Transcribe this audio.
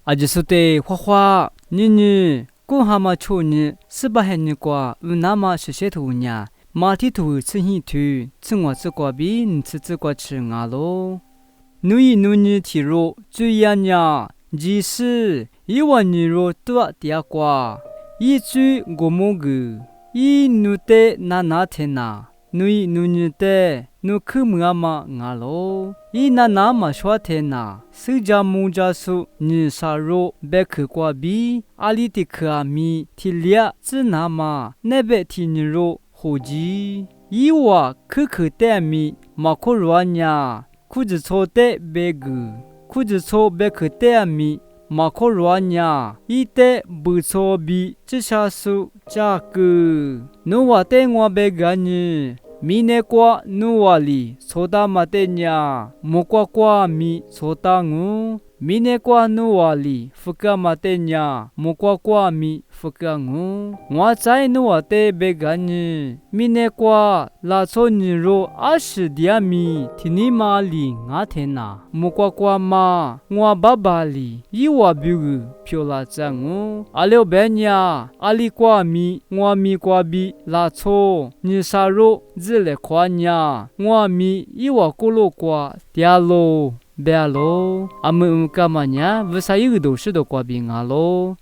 阿吉苏得花花，你公蛤蟆ço你十八海你瓜，那么是些头呢？马蹄头吃一头，吃我吃瓜比你吃瓜吃啊喽。你体肉最呀呀，即是一碗牛肉多点瓜，一嘴我么个，一努得那天呐。你的努克么嘛啊喽，伊那嘛说天呐，谁家木家树你杀肉别克瓜比，阿里的克阿米提列只那嘛那边提你肉火鸡，伊哇可带米马可罗呀，裤子错的别个，裤子错别克带米。马可罗呀，一代不错比这下数价格，侬话对我别个呢？米内瓜努瓦里，错大马的呀，莫瓜米错大我。米内瓜努瓦里，福个马的呀，莫瓜米福个我。我在努瓦的别个呢？米内瓜拉错你肉20点米，听你妈里我天呐，莫瓜嘛，我爸爸里，伊瓦比个漂拉赞我。阿廖白呀，阿里瓜米，我米瓜比拉错，你杀肉。自来夸呀，我米伊瓦咕噜瓜嗲喽，别喽，阿们干嘛呀？为啥有个都是都瓜比俺喽？